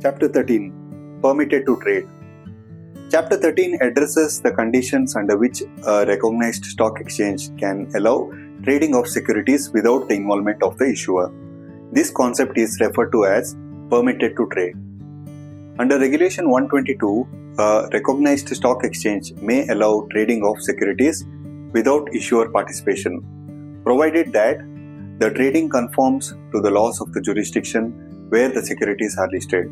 Chapter 13 Permitted to Trade. Chapter 13 addresses the conditions under which a recognized stock exchange can allow trading of securities without the involvement of the issuer. This concept is referred to as permitted to trade. Under Regulation 122, a recognized stock exchange may allow trading of securities without issuer participation, provided that the trading conforms to the laws of the jurisdiction where the securities are listed.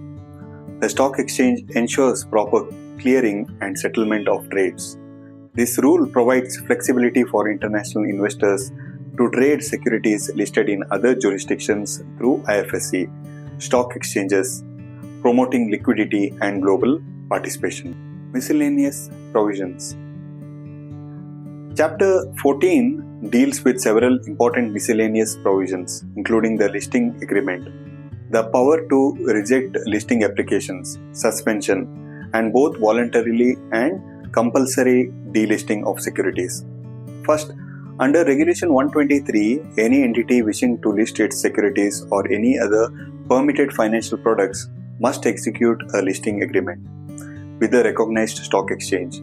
The stock exchange ensures proper clearing and settlement of trades. This rule provides flexibility for international investors to trade securities listed in other jurisdictions through IFSCA stock exchanges, promoting liquidity and global participation. Miscellaneous provisions. Chapter 14 deals with several important miscellaneous provisions, including the listing agreement, the power to reject listing applications, suspension, and both voluntarily and compulsory delisting of securities. First, under Regulation 123, any entity wishing to list its securities or any other permitted financial products must execute a listing agreement with the recognized stock exchange.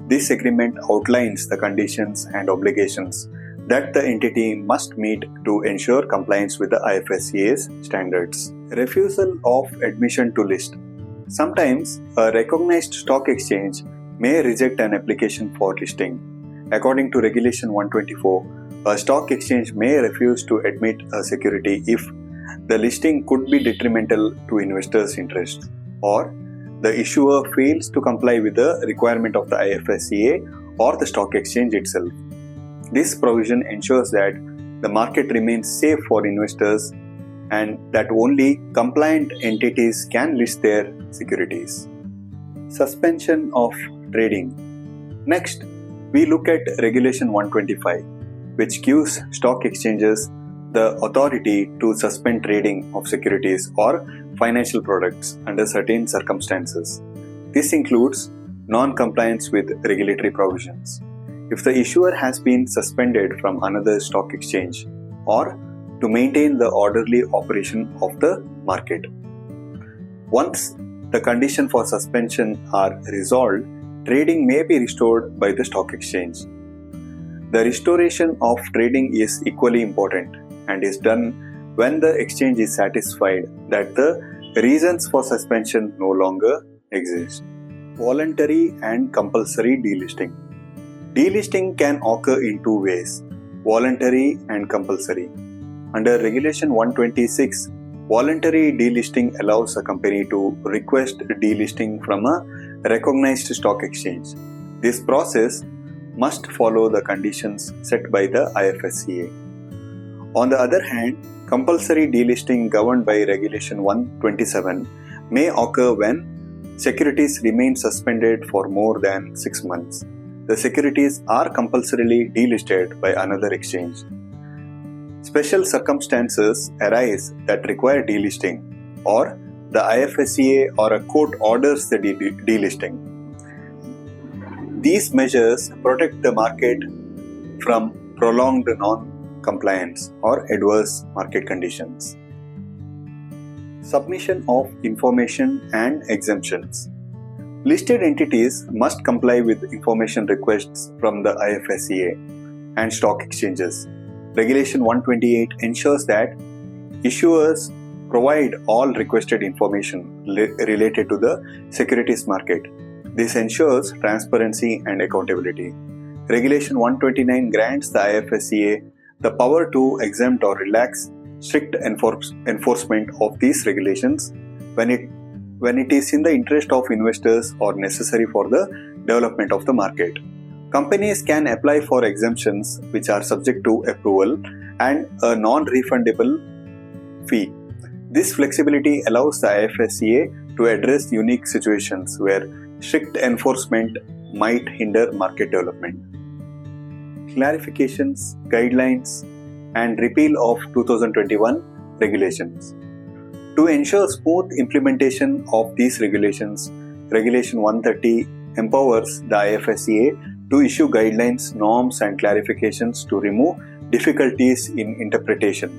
This agreement outlines the conditions and obligations that the entity must meet to ensure compliance with the IFSCA's standards. Refusal of admission to list. Sometimes a recognized stock exchange may reject an application for listing. According to Regulation 124, a stock exchange may refuse to admit a security if the listing could be detrimental to investors' interests, or the issuer fails to comply with the requirement of the IFSCA or the stock exchange itself. This provision ensures that the market remains safe for investors and that only compliant entities can list their securities. Suspension of trading. Next, we look at Regulation 125, which gives stock exchanges the authority to suspend trading of securities or financial products under certain circumstances. This includes non-compliance with regulatory provisions, if the issuer has been suspended from another stock exchange, or to maintain the orderly operation of the market. Once the condition for suspension are resolved, trading may be restored by the stock exchange. The restoration of trading is equally important and is done when the exchange is satisfied that the reasons for suspension no longer exist. Voluntary and compulsory delisting. Delisting can occur in two ways, voluntary and compulsory. Under Regulation 126, voluntary delisting allows a company to request delisting from a recognized stock exchange. This process must follow the conditions set by the IFSCA. On the other hand, compulsory delisting governed by Regulation 127 may occur when securities remain suspended for more than 6 months. The securities are compulsorily delisted by another exchange. Special circumstances arise that require delisting, or the IFSCA or a court orders the delisting. These measures protect the market from prolonged non-compliance or adverse market conditions. Submission of information and exemptions. Listed entities must comply with information requests from the IFSCA and stock exchanges. Regulation 128 ensures that issuers provide all requested information related to the securities market. This ensures transparency and accountability. Regulation 129 grants the IFSCA the power to exempt or relax strict enforcement of these regulations when it is in the interest of investors or necessary for the development of the market. Companies can apply for exemptions which are subject to approval and a non-refundable fee. This flexibility allows the IFSCA to address unique situations where strict enforcement might hinder market development. Clarifications, guidelines, and repeal of 2021 regulations. To ensure smooth implementation of these regulations, Regulation 130 empowers the IFSCA to issue guidelines, norms, and clarifications to remove difficulties in interpretation.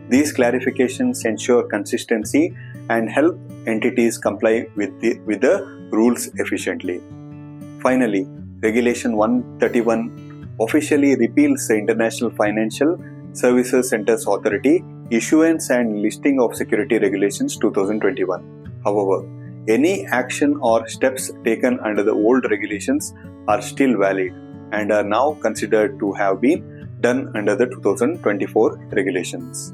These clarifications ensure consistency and help entities comply with the rules efficiently. Finally, Regulation 131 officially repeals the International Financial Services Centers Authority Issuance and Listing of Security Regulations 2021. However, any action or steps taken under the old regulations are still valid and are now considered to have been done under the 2024 regulations.